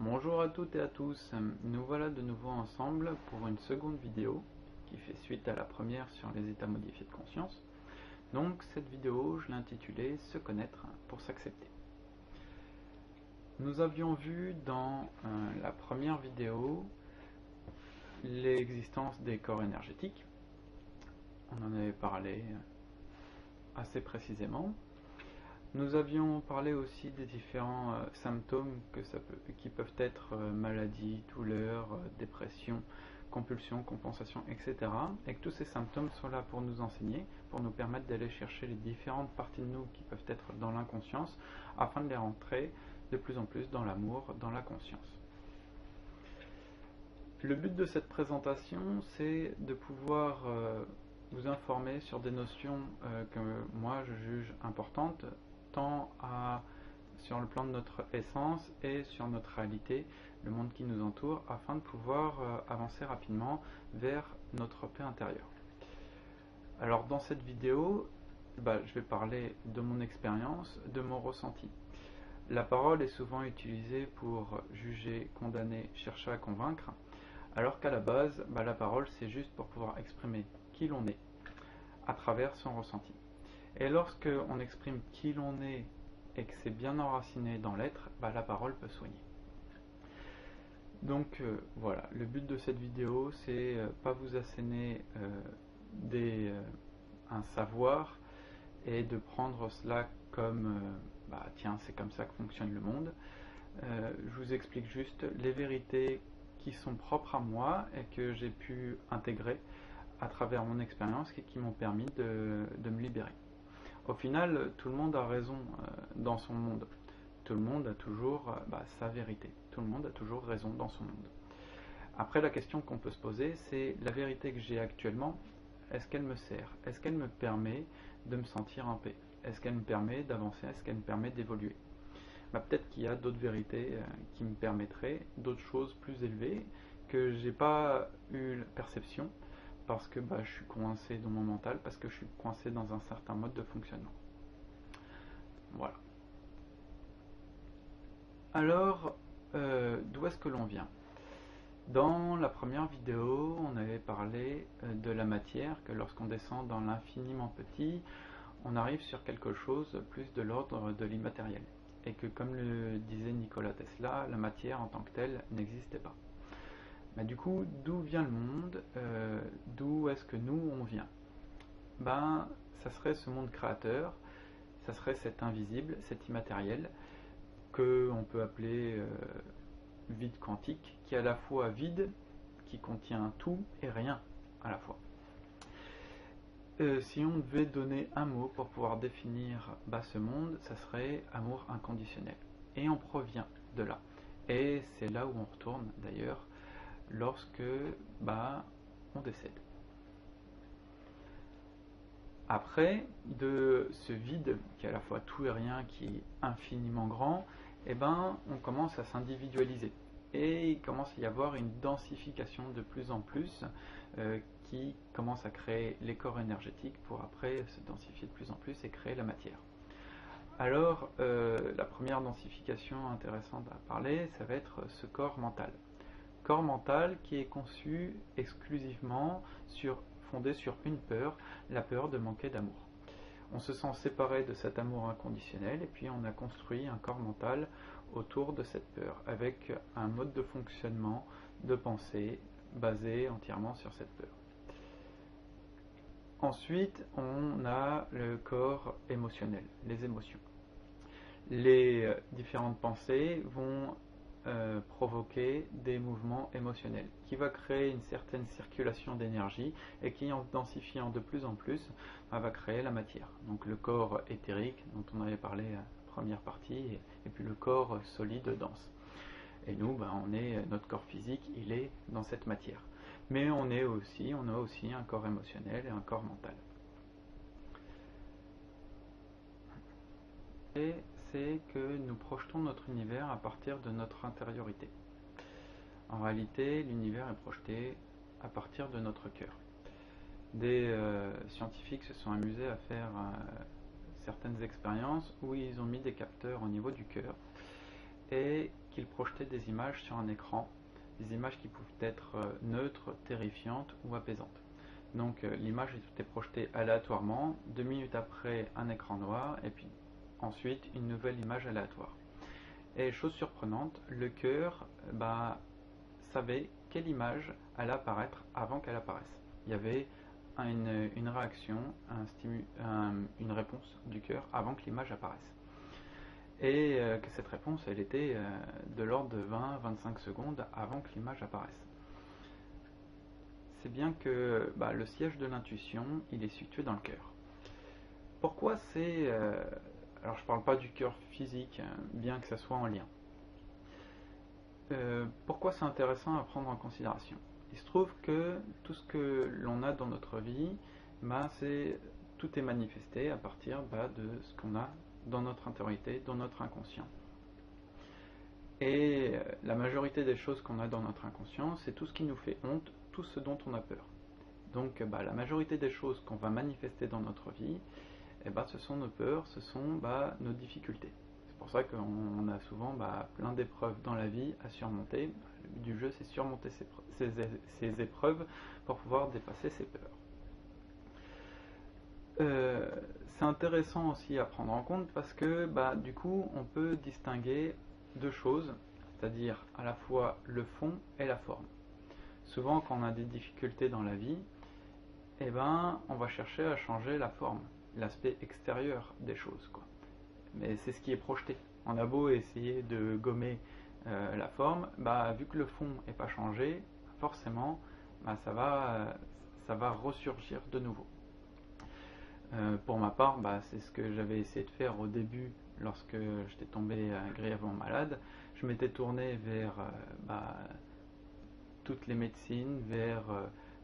Bonjour à toutes et à tous, nous voilà de nouveau ensemble pour une seconde vidéo qui fait suite à la première sur les états modifiés de conscience. Donc cette vidéo, je l'ai intitulée « Se connaître pour s'accepter ». Nous avions vu dans la première vidéo l'existence des corps énergétiques. On en avait parlé assez précisément. Nous avions parlé aussi des différents symptômes qui peuvent être maladie, douleur, dépression, compulsion, compensation, etc. Et que tous ces symptômes sont là pour nous enseigner, pour nous permettre d'aller chercher les différentes parties de nous qui peuvent être dans l'inconscience, afin de les rentrer de plus en plus dans l'amour, dans la conscience. Le but de cette présentation, c'est de pouvoir vous informer sur des notions que moi je juge importantes, tant sur le plan de notre essence et sur notre réalité, le monde qui nous entoure, afin de pouvoir avancer rapidement vers notre paix intérieure. Alors dans cette vidéo, je vais parler de mon expérience, de mon ressenti. La parole est souvent utilisée pour juger, condamner, chercher à convaincre, alors qu'à la base, la parole c'est juste pour pouvoir exprimer qui l'on est à travers son ressenti. Et lorsque on exprime qui l'on est et que c'est bien enraciné dans l'être, la parole peut soigner. Donc voilà, le but de cette vidéo, c'est pas vous asséner un savoir et de prendre cela comme tiens, c'est comme ça que fonctionne le monde. Je vous explique juste les vérités qui sont propres à moi et que j'ai pu intégrer à travers mon expérience et qui m'ont permis de me libérer. Au final, tout le monde a raison dans son monde. Tout le monde a toujours sa vérité. Tout le monde a toujours raison dans son monde. Après, la question qu'on peut se poser, c'est la vérité que j'ai actuellement, est-ce qu'elle me sert? Est-ce qu'elle me permet de me sentir en paix? Est-ce qu'elle me permet d'avancer? Est-ce qu'elle me permet d'évoluer? Peut-être qu'il y a d'autres vérités qui me permettraient, d'autres choses plus élevées que j'ai pas eu la perception, parce que je suis coincé dans mon mental, parce que je suis coincé dans un certain mode de fonctionnement. Voilà. Alors, d'où est-ce que l'on vient? Dans la première vidéo, on avait parlé de la matière, que lorsqu'on descend dans l'infiniment petit, on arrive sur quelque chose plus de l'ordre de l'immatériel. Et que, comme le disait Nikola Tesla, la matière en tant que telle n'existait pas. Du coup, d'où vient le monde? D'où est-ce que nous, on vient? Ça serait ce monde créateur, ça serait cet invisible, cet immatériel, qu'on peut appeler vide quantique, qui est à la fois vide, qui contient tout et rien à la fois. Si on devait donner un mot pour pouvoir définir ce monde, ça serait amour inconditionnel. Et on provient de là. Et c'est là où on retourne d'ailleurs lorsque on décède. Après, de ce vide qui est à la fois tout et rien, qui est infiniment grand, on commence à s'individualiser. Et il commence à y avoir une densification de plus en plus qui commence à créer les corps énergétiques pour après se densifier de plus en plus et créer la matière. Alors, la première densification intéressante à parler, ça va être ce corps mental. Corps mental qui est conçu exclusivement fondé sur une peur, la peur de manquer d'amour. On se sent séparé de cet amour inconditionnel et puis on a construit un corps mental autour de cette peur, avec un mode de fonctionnement, de pensée, basé entièrement sur cette peur. Ensuite, on a le corps émotionnel, les émotions. Les différentes pensées vont provoquer des mouvements émotionnels, qui va créer une certaine circulation d'énergie et qui, en densifiant de plus en plus, va créer la matière. Donc le corps éthérique, dont on avait parlé à la première partie, et puis le corps solide dense. Et nous, notre corps physique, il est dans cette matière. Mais on a aussi un corps émotionnel et un corps mental. Et c'est que nous projetons notre univers à partir de notre intériorité. En réalité, l'univers est projeté à partir de notre cœur. Des scientifiques se sont amusés à faire certaines expériences où ils ont mis des capteurs au niveau du cœur et qu'il projetait des images sur un écran, des images qui pouvaient être neutres, terrifiantes ou apaisantes. Donc l'image était projetée aléatoirement, 2 minutes après un écran noir, et puis ensuite une nouvelle image aléatoire. Et chose surprenante, le cœur savait quelle image allait apparaître avant qu'elle apparaisse. Il y avait une réaction, une réponse du cœur avant que l'image apparaisse. Et que cette réponse, elle était de l'ordre de 20-25 secondes avant que l'image apparaisse. C'est bien que le siège de l'intuition, il est situé dans le cœur. Pourquoi c'est... alors je ne parle pas du cœur physique, bien que ça soit en lien. Pourquoi c'est intéressant à prendre en considération? Il se trouve que tout ce que l'on a dans notre vie, tout est manifesté à partir de ce qu'on a dans notre intériorité, dans notre inconscient. Et la majorité des choses qu'on a dans notre inconscient, c'est tout ce qui nous fait honte, tout ce dont on a peur. Donc la majorité des choses qu'on va manifester dans notre vie, ce sont nos peurs, ce sont nos difficultés. C'est pour ça qu'on a souvent plein d'épreuves dans la vie à surmonter. Le but du jeu, c'est surmonter ces épreuves pour pouvoir dépasser ces peurs. C'est intéressant aussi à prendre en compte parce que du coup, on peut distinguer deux choses, c'est-à-dire à la fois le fond et la forme. Souvent, quand on a des difficultés dans la vie, on va chercher à changer la forme, l'aspect extérieur des choses, quoi. Mais c'est ce qui est projeté. On a beau essayer de gommer la forme, vu que le fond n'est pas changé, forcément, ça va ressurgir de nouveau. Pour ma part, c'est ce que j'avais essayé de faire au début lorsque j'étais tombé grièvement malade. Je m'étais tourné vers toutes les médecines, vers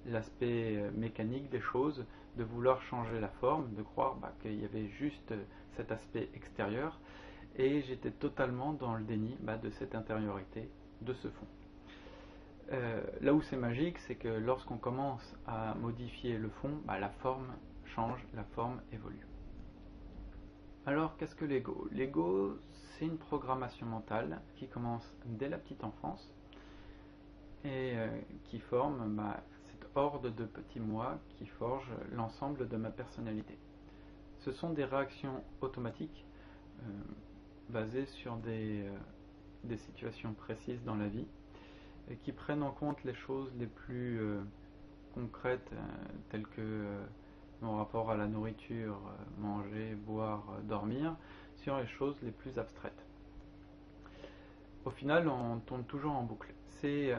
l'aspect mécanique des choses, de vouloir changer la forme, de croire qu'il y avait juste cet aspect extérieur, et j'étais totalement dans le déni de cette intériorité, de ce fond. Là où c'est magique, c'est que lorsqu'on commence à modifier le fond, la forme change, la forme évolue. Alors qu'est-ce que l'ego? L'ego, c'est une programmation mentale qui commence dès la petite enfance et qui forme cette horde de petits moi qui forge l'ensemble de ma personnalité. Ce sont des réactions automatiques basées sur des situations précises dans la vie et qui prennent en compte les choses les plus concrètes telles que mon rapport à la nourriture, manger, boire, dormir, sur les choses les plus abstraites. Au final, on tourne toujours en boucle. C'est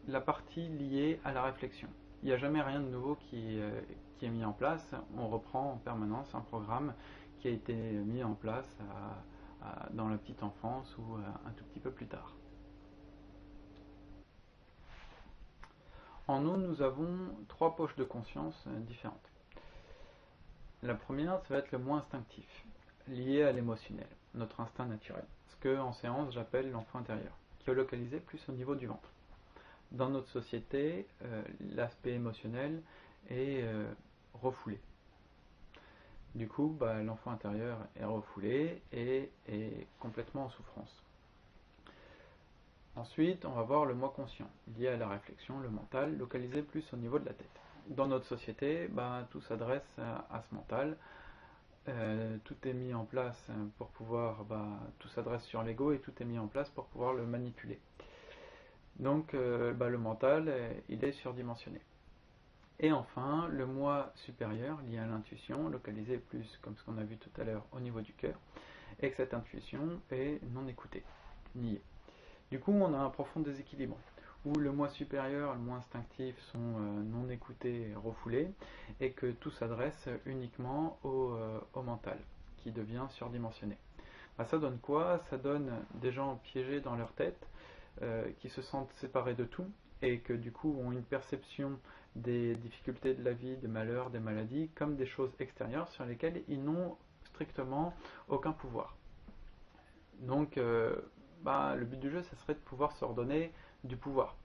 la partie liée à la réflexion. Il n'y a jamais rien de nouveau qui est mis en place. On reprend en permanence un programme qui a été mis en place dans la petite enfance ou un tout petit peu plus tard. En nous, nous avons 3 poches de conscience différentes. La première, ça va être le moi instinctif, lié à l'émotionnel, notre instinct naturel. Ce que en séance j'appelle l'enfant intérieur, qui est localisé plus au niveau du ventre. Dans notre société, l'aspect émotionnel est refoulé. Du coup, l'enfant intérieur est refoulé et est complètement en souffrance. Ensuite, on va voir le moi conscient, lié à la réflexion, le mental, localisé plus au niveau de la tête. Dans notre société, tout s'adresse à ce mental. Tout est mis en place pour pouvoir, tout s'adresse sur l'ego et tout est mis en place pour pouvoir le manipuler. Donc le mental, il est surdimensionné. Et enfin, le moi supérieur, lié à l'intuition, localisé plus, comme ce qu'on a vu tout à l'heure, au niveau du cœur, et que cette intuition est non écoutée, niée. Du coup, on a un profond déséquilibre, où le moi supérieur et le moi instinctif sont non écoutés et refoulés, et que tout s'adresse uniquement au mental, qui devient surdimensionné. Ça donne quoi? Ça donne des gens piégés dans leur tête, qui se sentent séparés de tout, et que du coup ont une perception des difficultés de la vie, des malheurs, des maladies, comme des choses extérieures sur lesquelles ils n'ont strictement aucun pouvoir. Donc, le but du jeu, ça serait de pouvoir se redonner du pouvoir.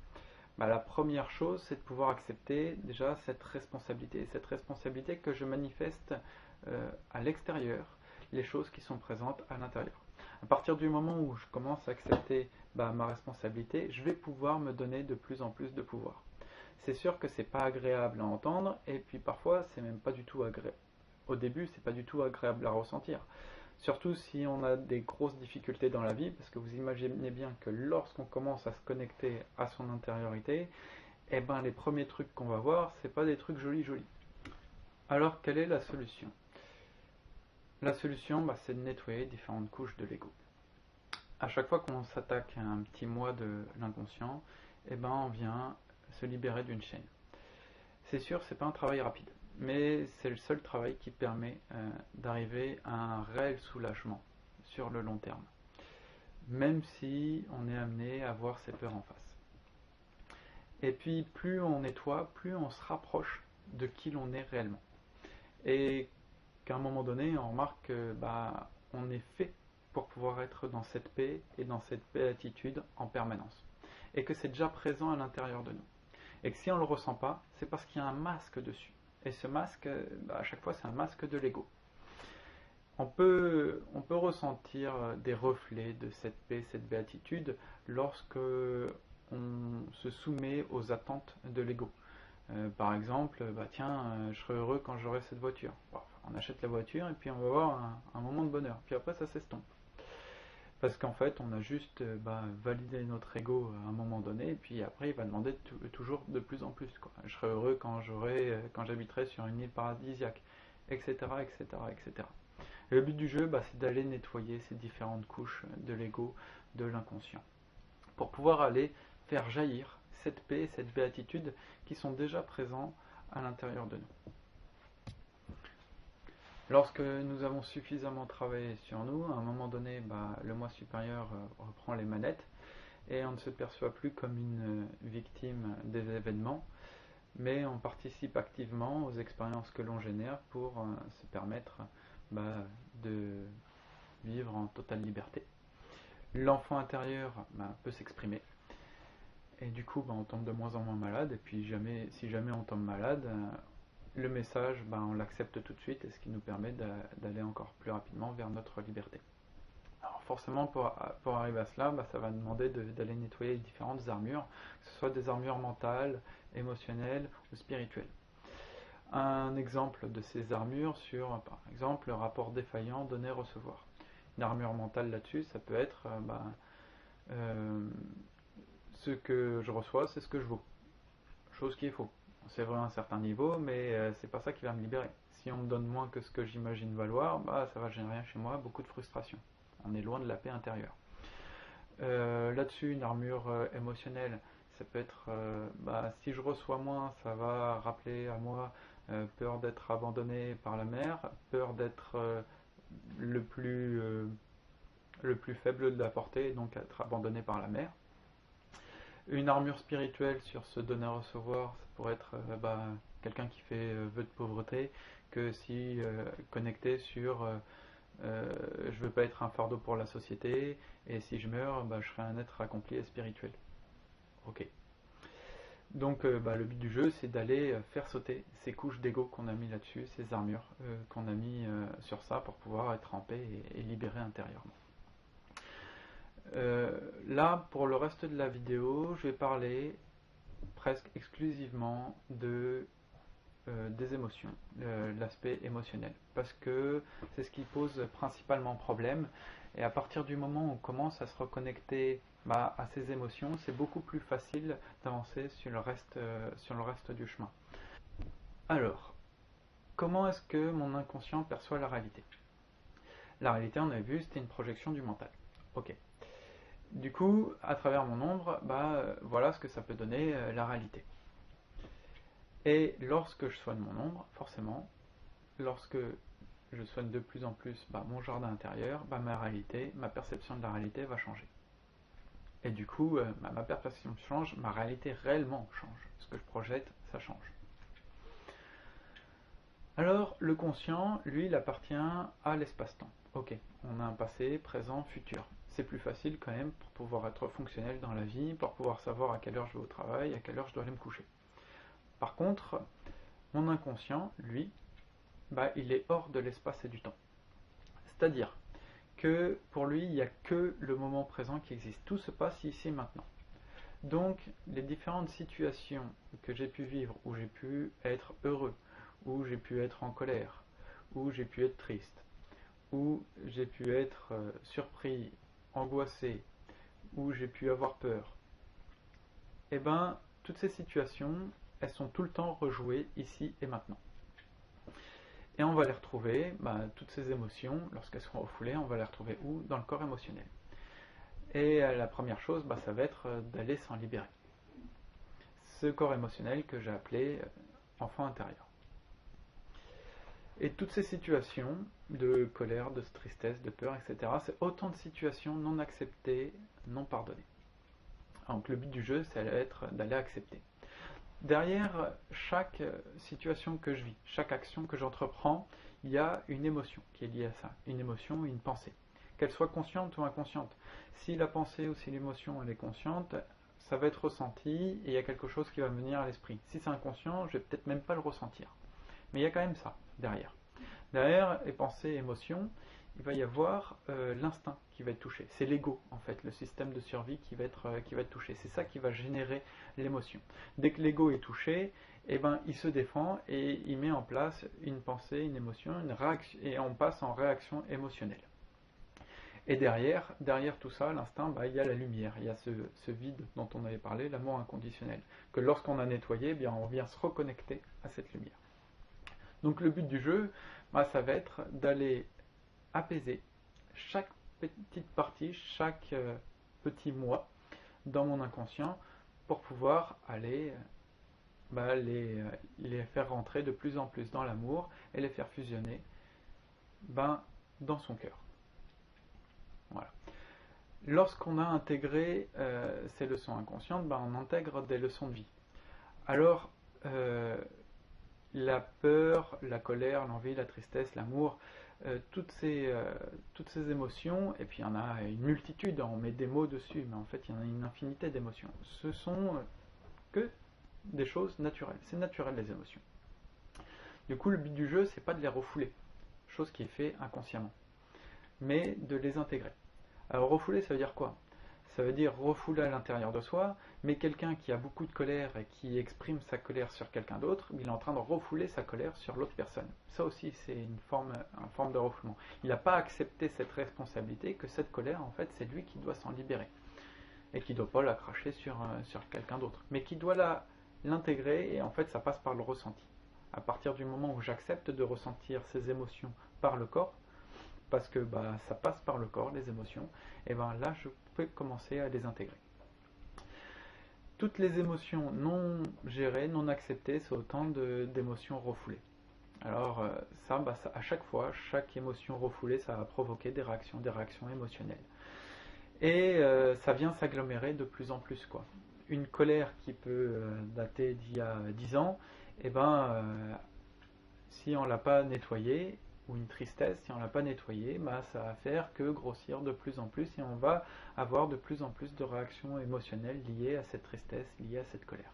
La première chose, c'est de pouvoir accepter déjà cette responsabilité que je manifeste à l'extérieur, les choses qui sont présentes à l'intérieur. À partir du moment où je commence à accepter ma responsabilité, je vais pouvoir me donner de plus en plus de pouvoir. C'est sûr que c'est pas agréable à entendre, et puis parfois c'est même pas du tout agréable. Au début, c'est pas du tout agréable à ressentir. Surtout si on a des grosses difficultés dans la vie, parce que vous imaginez bien que lorsqu'on commence à se connecter à son intériorité, eh ben les premiers trucs qu'on va voir, c'est pas des trucs jolis. Alors quelle est la solution? La solution, c'est de nettoyer différentes couches de l'ego. À chaque fois qu'on s'attaque à un petit moi de l'inconscient, on vient se libérer d'une chaîne. C'est sûr, c'est pas un travail rapide, mais c'est le seul travail qui permet d'arriver à un réel soulagement sur le long terme, même si on est amené à voir ses peurs en face. Et puis, plus on nettoie, plus on se rapproche de qui l'on est réellement. Et qu'à un moment donné, on remarque que on est fait pour pouvoir être dans cette paix et dans cette béatitude en permanence. Et que c'est déjà présent à l'intérieur de nous. Et que si on ne le ressent pas, c'est parce qu'il y a un masque dessus. Et ce masque, à chaque fois, c'est un masque de l'ego. On peut ressentir des reflets de cette paix, cette béatitude, lorsque on se soumet aux attentes de l'ego. Par exemple, je serai heureux quand j'aurai cette voiture. On achète la voiture et puis on va avoir un moment de bonheur. Puis après, ça s'estompe. Parce qu'en fait, on a juste validé notre ego à un moment donné, et puis après, il va demander toujours de plus en plus. Je serai heureux quand j'habiterai sur une île paradisiaque, etc., etc., etc. Et le but du jeu, c'est d'aller nettoyer ces différentes couches de l'ego, de l'inconscient, pour pouvoir aller faire jaillir cette paix, cette béatitude qui sont déjà présents à l'intérieur de nous. Lorsque nous avons suffisamment travaillé sur nous, à un moment donné, le moi supérieur reprend les manettes et on ne se perçoit plus comme une victime des événements, mais on participe activement aux expériences que l'on génère pour se permettre de vivre en totale liberté. L'enfant intérieur peut s'exprimer et du coup on tombe de moins en moins malade, et puis si jamais on tombe malade, le message, on l'accepte tout de suite, et ce qui nous permet d'aller encore plus rapidement vers notre liberté. Alors forcément, pour arriver à cela, ça va demander d'aller nettoyer les différentes armures, que ce soit des armures mentales, émotionnelles ou spirituelles. Un exemple de ces armures sur, par exemple, le rapport défaillant donner-recevoir. Une armure mentale là-dessus, ça peut être ce que je reçois, c'est ce que je vaux. Chose qui est faux. C'est vrai à un certain niveau, mais c'est pas ça qui va me libérer. Si on me donne moins que ce que j'imagine valoir, ça va générer chez moi beaucoup de frustration. On est loin de la paix intérieure. Là-dessus, une armure émotionnelle, ça peut être si je reçois moins, ça va rappeler à moi peur d'être abandonné par la mère, peur d'être le plus faible de la portée, donc être abandonné par la mère. Une armure spirituelle sur ce donner-recevoir, ça pourrait être quelqu'un qui fait vœu de pauvreté, que si connecté sur je veux pas être un fardeau pour la société, et si je meurs, je serai un être accompli et spirituel. Ok. Donc le but du jeu, c'est d'aller faire sauter ces couches d'ego qu'on a mis là-dessus, ces armures qu'on a mis sur ça pour pouvoir être en paix et libéré intérieurement. Là, pour le reste de la vidéo, je vais parler presque exclusivement des émotions, l'aspect émotionnel, parce que c'est ce qui pose principalement problème, et à partir du moment où on commence à se reconnecter à ces émotions, c'est beaucoup plus facile d'avancer sur le reste du chemin. Alors, comment est-ce que mon inconscient perçoit la réalité? La réalité, on a vu, c'était une projection du mental. Ok. Du coup, à travers mon ombre, voilà ce que ça peut donner la réalité. Et lorsque je soigne mon ombre, forcément, lorsque je soigne de plus en plus mon jardin intérieur, ma réalité, ma perception de la réalité va changer. Et du coup, ma perception change, ma réalité réellement change. Ce que je projette, ça change. Alors, le conscient, lui, il appartient à l'espace-temps. Ok, on a un passé, présent, futur. C'est plus facile quand même pour pouvoir être fonctionnel dans la vie, pour pouvoir savoir à quelle heure je vais au travail, à quelle heure je dois aller me coucher. Par contre, mon inconscient, lui, il est hors de l'espace et du temps. C'est-à-dire que pour lui, il n'y a que le moment présent qui existe. Tout se passe ici et maintenant. Donc, les différentes situations que j'ai pu vivre, où j'ai pu être heureux, où j'ai pu être en colère, où j'ai pu être triste, où j'ai pu être surpris, angoissé, où j'ai pu avoir peur, eh bien, toutes ces situations, elles sont tout le temps rejouées ici et maintenant. Et on va les retrouver, toutes ces émotions, lorsqu'elles seront refoulées, on va les retrouver où? Dans le corps émotionnel. Et la première chose, ça va être d'aller s'en libérer. Ce corps émotionnel que j'ai appelé enfant intérieur. Et toutes ces situations de colère, de tristesse, de peur, etc., c'est autant de situations non acceptées, non pardonnées. Donc le but du jeu, c'est d'aller accepter. Derrière chaque situation que je vis, chaque action que j'entreprends, il y a une émotion qui est liée à ça, une émotion ou une pensée, qu'elle soit consciente ou inconsciente. Si la pensée ou si l'émotion elle est consciente, ça va être ressenti et il y a quelque chose qui va venir à l'esprit. Si c'est inconscient, je vais peut-être même pas le ressentir. Mais il y a quand même ça derrière. Derrière les pensées et émotions, il va y avoir l'instinct qui va être touché. C'est l'ego, en fait, le système de survie qui va être touché. C'est ça qui va générer l'émotion. Dès que l'ego est touché, il se défend et il met en place une pensée, une émotion, une réaction, et on passe en réaction émotionnelle. Et derrière tout ça, l'instinct, il y a la lumière, il y a ce vide dont on avait parlé, l'amour inconditionnel, que lorsqu'on a nettoyé, on vient se reconnecter à cette lumière. Donc le but du jeu, ça va être d'aller apaiser chaque petite partie, chaque petit moi dans mon inconscient pour pouvoir aller les faire rentrer de plus en plus dans l'amour et les faire fusionner dans son cœur. Voilà. Lorsqu'on a intégré ces leçons inconscientes, on intègre des leçons de vie. Alors, la peur, la colère, l'envie, la tristesse, l'amour, toutes ces émotions, et puis il y en a une multitude, on met des mots dessus, mais en fait il y en a une infinité d'émotions. Ce sont que des choses naturelles. C'est naturel les émotions. Du coup, le but du jeu, c'est pas de les refouler, chose qui est fait inconsciemment, mais de les intégrer. Alors refouler, ça veut dire quoi? Ça veut dire refouler à l'intérieur de soi, mais quelqu'un qui a beaucoup de colère et qui exprime sa colère sur quelqu'un d'autre, il est en train de refouler sa colère sur l'autre personne. Ça aussi, c'est une forme de refoulement. Il n'a pas accepté cette responsabilité, que cette colère, en fait, c'est lui qui doit s'en libérer. Et qui ne doit pas la cracher sur quelqu'un d'autre. Mais qui doit l'intégrer, et en fait, ça passe par le ressenti. À partir du moment où j'accepte de ressentir ces émotions par le corps, parce que ça passe par le corps, les émotions, et là je peux commencer à les intégrer. Toutes les émotions non gérées, non acceptées, c'est autant d'émotions refoulées. Alors ça, à chaque fois, chaque émotion refoulée, ça va provoquer des réactions émotionnelles. Et ça vient s'agglomérer de plus en plus, quoi. Une colère qui peut dater d'il y a 10 ans, si on ne l'a pas nettoyée, ou une tristesse, si on ne l'a pas nettoyé, ça va faire que grossir de plus en plus et on va avoir de plus en plus de réactions émotionnelles liées à cette tristesse, liées à cette colère.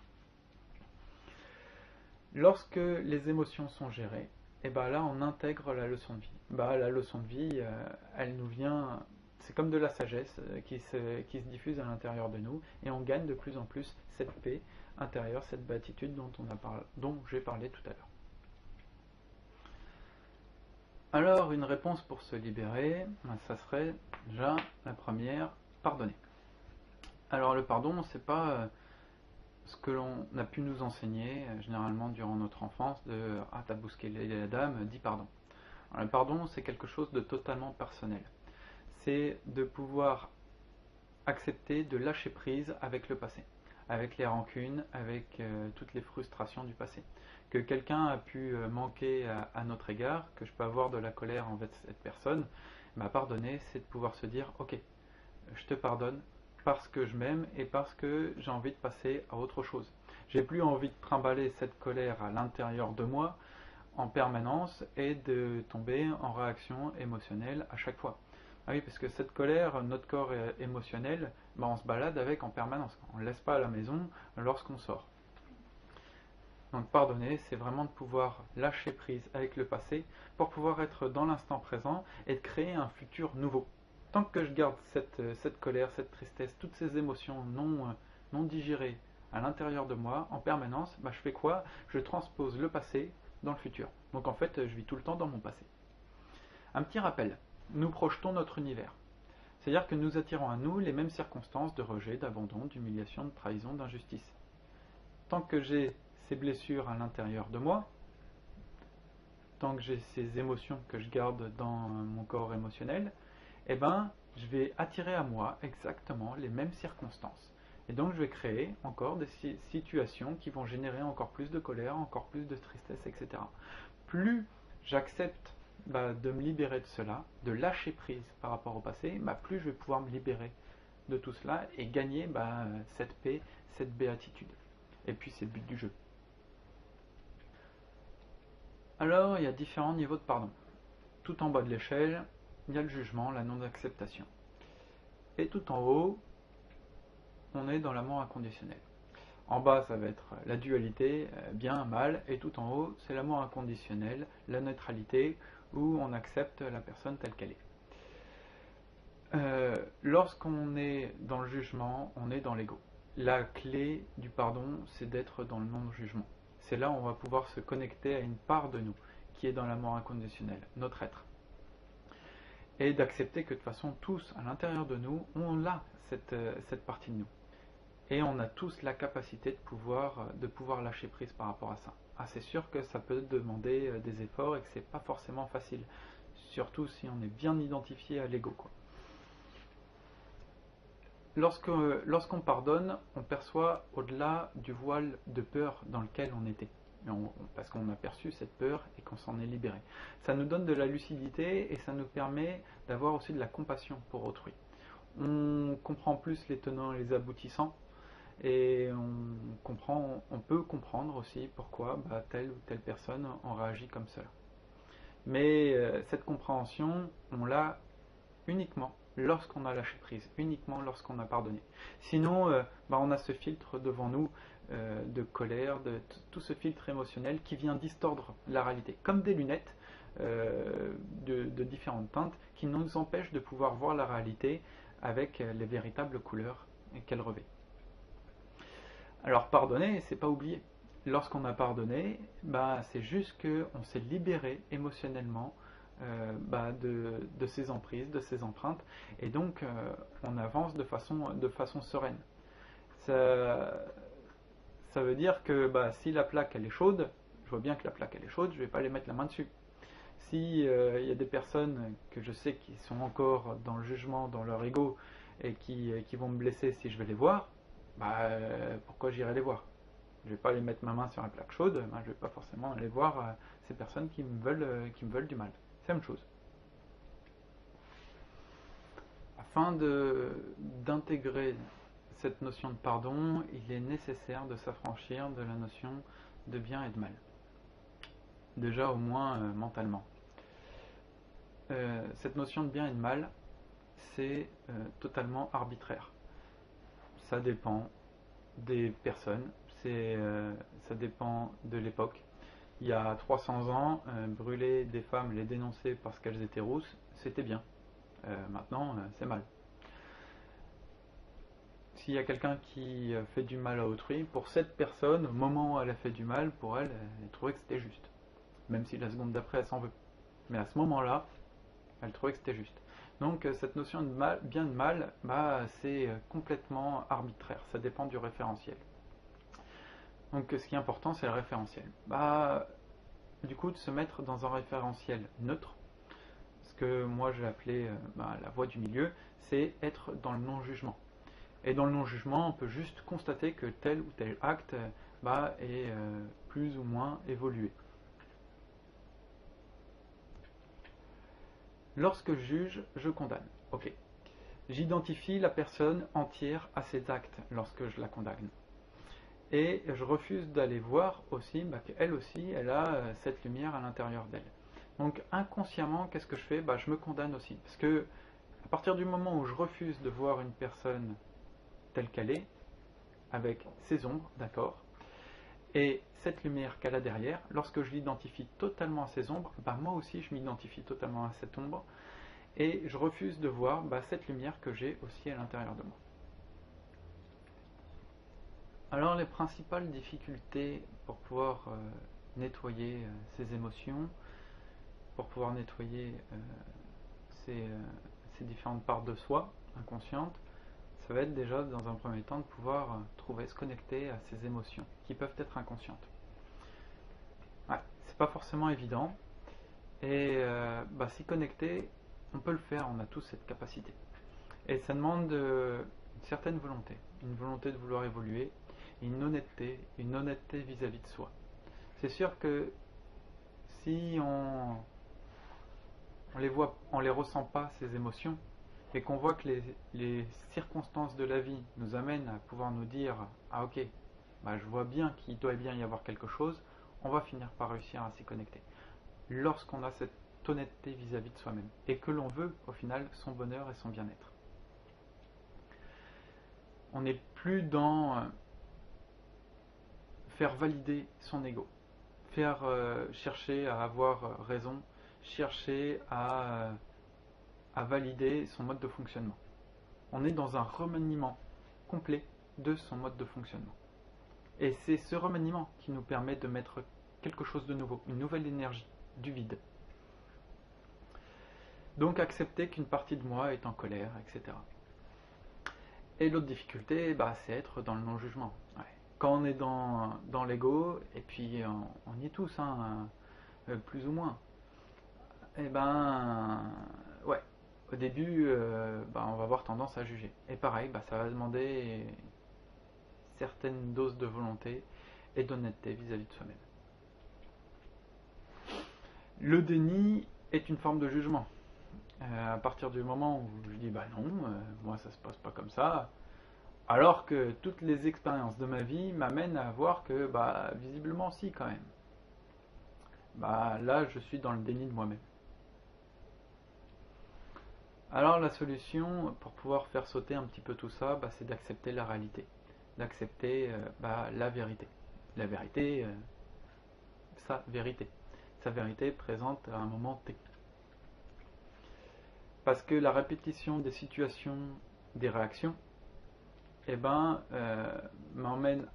Lorsque les émotions sont gérées, là on intègre la leçon de vie. La leçon de vie, elle nous vient, c'est comme de la sagesse qui se diffuse à l'intérieur de nous et on gagne de plus en plus cette paix intérieure, cette béatitude dont j'ai parlé tout à l'heure. Alors, une réponse pour se libérer, ça serait déjà la première, pardonner. Alors, le pardon, c'est pas ce que l'on a pu nous enseigner généralement durant notre enfance de « Ah, t'as bousculé la dame, dis pardon ». Alors, le pardon, c'est quelque chose de totalement personnel. C'est de pouvoir accepter de lâcher prise avec le passé, avec les rancunes, avec toutes les frustrations du passé. Que quelqu'un a pu manquer à notre égard, que je peux avoir de la colère envers cette personne, pardonner, c'est de pouvoir se dire « Ok, je te pardonne parce que je m'aime et parce que j'ai envie de passer à autre chose. J'ai plus envie de trimballer cette colère à l'intérieur de moi en permanence et de tomber en réaction émotionnelle à chaque fois. » Ah oui, parce que cette colère, notre corps émotionnel, on se balade avec en permanence. On ne laisse pas à la maison lorsqu'on sort. Donc pardonner, c'est vraiment de pouvoir lâcher prise avec le passé pour pouvoir être dans l'instant présent et de créer un futur nouveau. Tant que je garde cette colère, cette tristesse, toutes ces émotions non digérées à l'intérieur de moi en permanence, bah, je fais quoi? Je transpose le passé dans le futur. Donc en fait, je vis tout le temps dans mon passé. Un petit rappel, nous projetons notre univers. C'est-à-dire que nous attirons à nous les mêmes circonstances de rejet, d'abandon, d'humiliation, de trahison, d'injustice. Tant que j'ai ces blessures à l'intérieur de moi, tant que j'ai ces émotions que je garde dans mon corps émotionnel, eh ben, je vais attirer à moi exactement les mêmes circonstances. Et donc je vais créer encore des situations qui vont générer encore plus de colère, encore plus de tristesse, etc. Plus j'accepte de me libérer de cela, de lâcher prise par rapport au passé, plus je vais pouvoir me libérer de tout cela et gagner cette paix, cette béatitude. Et puis c'est le but du jeu. Alors il y a différents niveaux de pardon. Tout en bas de l'échelle, il y a le jugement, la non-acceptation. Et tout en haut, on est dans l'amour inconditionnel. En bas, ça va être la dualité, bien, mal, et tout en haut, c'est l'amour inconditionnel, la neutralité, où on accepte la personne telle qu'elle est. Lorsqu'on est dans le jugement, on est dans l'ego. La clé du pardon, c'est d'être dans le non-jugement. C'est là où on va pouvoir se connecter à une part de nous, qui est dans l'amour inconditionnel, notre être. Et d'accepter que de toute façon, tous, à l'intérieur de nous, on a cette partie de nous. Et on a tous la capacité de pouvoir lâcher prise par rapport à ça. C'est sûr que ça peut demander des efforts et que c'est pas forcément facile. Surtout si on est bien identifié à l'ego, quoi. Lorsqu'on pardonne, on perçoit au-delà du voile de peur dans lequel on était. Parce qu'on a perçu cette peur et qu'on s'en est libéré. Ça nous donne de la lucidité et ça nous permet d'avoir aussi de la compassion pour autrui. On comprend plus les tenants et les aboutissants. Et on peut comprendre aussi pourquoi telle ou telle personne en réagit comme cela. Mais cette compréhension, on l'a uniquement lorsqu'on a lâché prise, uniquement lorsqu'on a pardonné. Sinon, on a ce filtre devant nous de colère, tout ce filtre émotionnel qui vient distordre la réalité, comme des lunettes de différentes teintes qui nous empêchent de pouvoir voir la réalité avec les véritables couleurs qu'elle revêt. Alors pardonner, c'est pas oublier. Lorsqu'on a pardonné, c'est juste qu'on s'est libéré émotionnellement de ces emprises, de ces empreintes, et donc on avance de façon sereine. Ça veut dire que si la plaque elle est chaude, je vois bien que la plaque elle est chaude, je vais pas aller mettre la main dessus. Si y a des personnes que je sais qui sont encore dans le jugement, dans leur ego, et qui vont me blesser si je vais les voir, pourquoi j'irai les voir? Je vais pas aller mettre ma main sur la plaque chaude, je vais pas forcément aller voir ces personnes qui me veulent du mal. C'est la même chose. Afin d'intégrer cette notion de pardon, il est nécessaire de s'affranchir de la notion de bien et de mal. Déjà au moins mentalement. Cette notion de bien et de mal, c'est totalement arbitraire. Ça dépend des personnes, ça dépend de l'époque. Il y a 300 ans, brûler des femmes, les dénoncer parce qu'elles étaient rousses, c'était bien. Maintenant, c'est mal. S'il y a quelqu'un qui fait du mal à autrui, pour cette personne, au moment où elle a fait du mal, pour elle, elle trouvait que c'était juste. Même si la seconde d'après, elle s'en veut. Mais à ce moment-là, elle trouvait que c'était juste. Donc cette notion de mal, bien de mal, c'est complètement arbitraire, ça dépend du référentiel. Donc ce qui est important, c'est le référentiel. Du coup, de se mettre dans un référentiel neutre, ce que moi j'ai appelé la voie du milieu, c'est être dans le non-jugement. Et dans le non-jugement, on peut juste constater que tel ou tel acte est plus ou moins évolué. Lorsque je juge, je condamne. Ok. J'identifie la personne entière à ses actes lorsque je la condamne. Et je refuse d'aller voir aussi qu'elle aussi, elle a cette lumière à l'intérieur d'elle. Donc inconsciemment, qu'est-ce que je fais? Je me condamne aussi. Parce que à partir du moment où je refuse de voir une personne telle qu'elle est, avec ses ombres, d'accord, et cette lumière qu'elle a derrière, lorsque je l'identifie totalement à ses ombres, moi aussi je m'identifie totalement à cette ombre, et je refuse de voir cette lumière que j'ai aussi à l'intérieur de moi. Alors les principales difficultés pour pouvoir nettoyer ces émotions, pour pouvoir nettoyer ces différentes parts de soi inconscientes, ça va être déjà dans un premier temps de pouvoir se connecter à ces émotions qui peuvent être inconscientes. Ouais, c'est pas forcément évident, et s'y connecter, on peut le faire, on a tous cette capacité. Et ça demande une certaine volonté, une volonté de vouloir évoluer, une honnêteté vis-à-vis de soi. C'est sûr que si on les ressent pas, ces émotions, et qu'on voit que les circonstances de la vie nous amènent à pouvoir nous dire « Ah ok, je vois bien qu'il doit bien y avoir quelque chose », on va finir par réussir à s'y connecter. Lorsqu'on a cette honnêteté vis-à-vis de soi-même, et que l'on veut au final son bonheur et son bien-être. On n'est plus dans faire valider son ego, chercher à avoir raison, chercher à valider son mode de fonctionnement. On est dans un remaniement complet de son mode de fonctionnement. Et c'est ce remaniement qui nous permet de mettre quelque chose de nouveau, une nouvelle énergie, du vide. Donc accepter qu'une partie de moi est en colère, etc. Et l'autre difficulté, c'est être dans le non-jugement. Ouais. Quand on est dans l'ego, et puis on y est tous, plus ou moins, ouais, au début, on va avoir tendance à juger. Et pareil, ça va demander certaines doses de volonté et d'honnêteté vis-à-vis de soi-même. Le déni est une forme de jugement. À partir du moment où je dis non, moi ça se passe pas comme ça, alors que toutes les expériences de ma vie m'amènent à voir que visiblement si quand même. Là je suis dans le déni de moi-même. Alors la solution pour pouvoir faire sauter un petit peu tout ça, c'est d'accepter la réalité, d'accepter la vérité. La vérité, sa vérité présente à un moment T. Parce que la répétition des situations, des réactions, m'emmène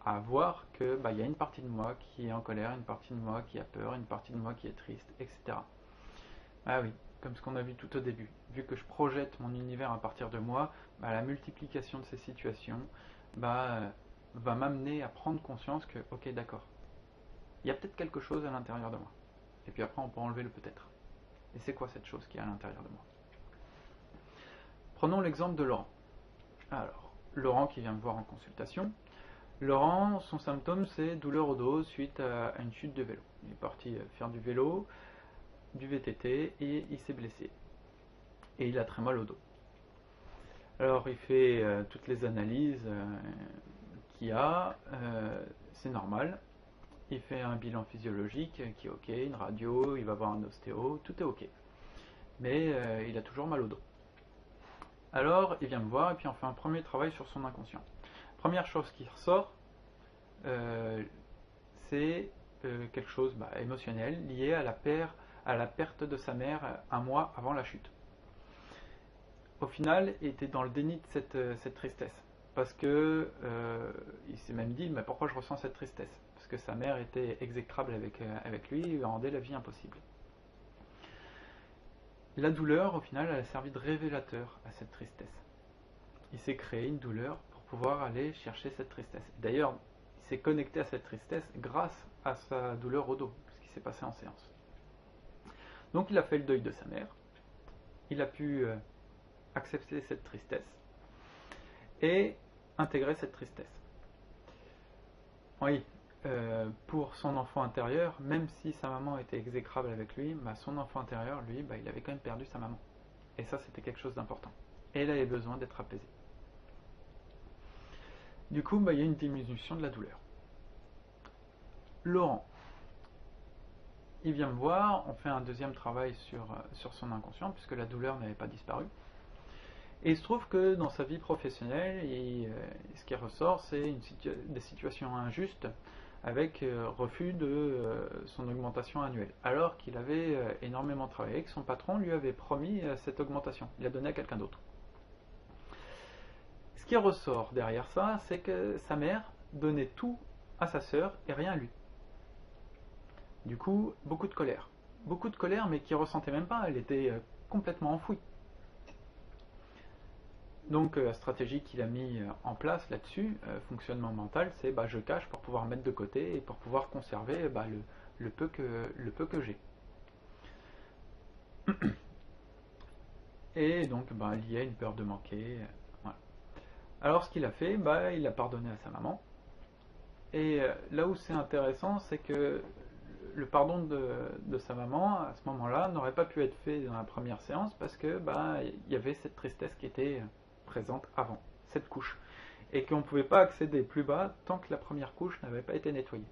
à voir que y a une partie de moi qui est en colère, une partie de moi qui a peur, une partie de moi qui est triste, etc. Ah oui, comme ce qu'on a vu tout au début. Vu que je projette mon univers à partir de moi, la multiplication de ces situations va m'amener à prendre conscience que, ok, d'accord, il y a peut-être quelque chose à l'intérieur de moi. Et puis après, on peut enlever le peut-être. Et c'est quoi cette chose qui est à l'intérieur de moi? Prenons l'exemple de Laurent. Alors, Laurent qui vient me voir en consultation. Laurent, son symptôme, c'est douleur au dos suite à une chute de vélo. Il est parti faire du vélo, du VTT, et il s'est blessé. Et il a très mal au dos. Alors, il fait toutes les analyses qu'il y a, c'est normal. Il fait un bilan physiologique qui est ok, une radio, il va voir un ostéo, tout est ok. Mais il a toujours mal au dos. Alors, il vient me voir et puis on fait un premier travail sur son inconscient. Première chose qui ressort, c'est quelque chose émotionnel lié à la perte de sa mère un mois avant la chute. Au final, il était dans le déni de cette tristesse. Parce que il s'est même dit, mais pourquoi je ressens cette tristesse? Parce que sa mère était exécrable avec lui, il lui rendait la vie impossible. La douleur, au final, elle a servi de révélateur à cette tristesse. Il s'est créé une douleur pour pouvoir aller chercher cette tristesse. D'ailleurs, il s'est connecté à cette tristesse grâce à sa douleur au dos, ce qui s'est passé en séance. Donc il a fait le deuil de sa mère, il a pu accepter cette tristesse et intégrer cette tristesse. Oui, pour son enfant intérieur, même si sa maman était exécrable avec lui, son enfant intérieur, lui, il avait quand même perdu sa maman. Et ça, c'était quelque chose d'important. Et il avait besoin d'être apaisé. Du coup, il y a une diminution de la douleur. Laurent, il vient me voir, on fait un deuxième travail sur son inconscient, puisque la douleur n'avait pas disparu. Et il se trouve que dans sa vie professionnelle, ce qui ressort, c'est des situations injustes avec refus de son augmentation annuelle, alors qu'il avait énormément travaillé, que son patron lui avait promis cette augmentation, il l'a donné à quelqu'un d'autre. Ce qui ressort derrière ça, c'est que sa mère donnait tout à sa sœur et rien à lui. Du coup, beaucoup de colère, mais qui ressentait même pas, elle était complètement enfouie. Donc la stratégie qu'il a mis en place là-dessus, fonctionnement mental, c'est je cache pour pouvoir mettre de côté et pour pouvoir conserver le peu que j'ai. Et donc il y a une peur de manquer. Voilà. Alors ce qu'il a fait, il a pardonné à sa maman. Et là où c'est intéressant, c'est que le pardon de sa maman, à ce moment-là, n'aurait pas pu être fait dans la première séance parce que il y avait cette tristesse qui était présente avant, cette couche. Et qu'on ne pouvait pas accéder plus bas tant que la première couche n'avait pas été nettoyée.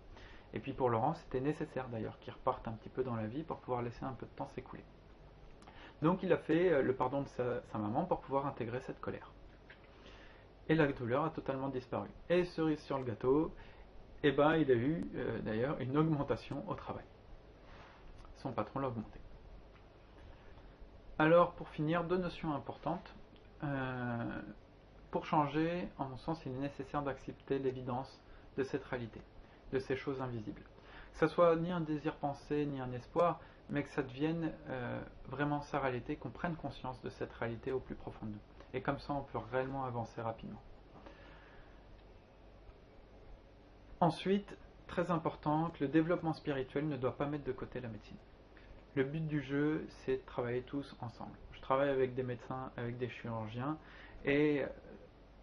Et puis pour Laurent, c'était nécessaire d'ailleurs qu'il reparte un petit peu dans la vie pour pouvoir laisser un peu de temps s'écouler. Donc il a fait le pardon de sa maman pour pouvoir intégrer cette colère. Et la douleur a totalement disparu. Et cerise sur le gâteau, il a eu d'ailleurs une augmentation au travail. Son patron l'a augmenté. Alors pour finir, deux notions importantes. Pour changer, en mon sens, il est nécessaire d'accepter l'évidence de cette réalité, de ces choses invisibles. Que ça soit ni un désir pensé, ni un espoir, mais que ça devienne vraiment sa réalité, qu'on prenne conscience de cette réalité au plus profond de nous. Et comme ça, on peut réellement avancer rapidement. Ensuite, très important, que le développement spirituel ne doit pas mettre de côté la médecine. Le but du jeu, c'est de travailler tous ensemble. Je travaille avec des médecins, avec des chirurgiens, et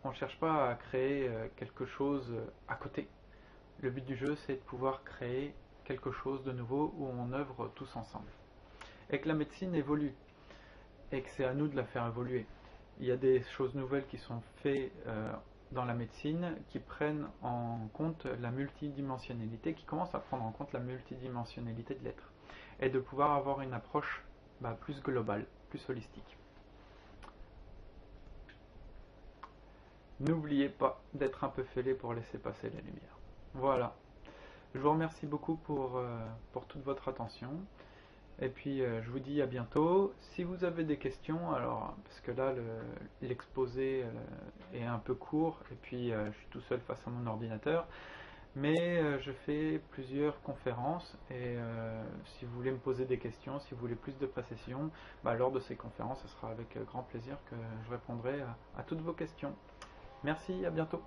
on ne cherche pas à créer quelque chose à côté. Le but du jeu, c'est de pouvoir créer quelque chose de nouveau où on œuvre tous ensemble. Et que la médecine évolue, et que c'est à nous de la faire évoluer. Il y a des choses nouvelles qui sont faites dans la médecine qui prennent en compte la multidimensionnalité, qui commencent à prendre en compte la multidimensionnalité de l'être. Et de pouvoir avoir une approche plus globale, plus holistique. N'oubliez pas d'être un peu fêlé pour laisser passer la lumière. Voilà. Je vous remercie beaucoup pour toute votre attention. Et puis je vous dis à bientôt. Si vous avez des questions, alors parce que là l'exposé est un peu court et puis je suis tout seul face à mon ordinateur, mais je fais plusieurs conférences et si vous voulez me poser des questions, si vous voulez plus de précisions, lors de ces conférences, ce sera avec grand plaisir que je répondrai à toutes vos questions. Merci, à bientôt.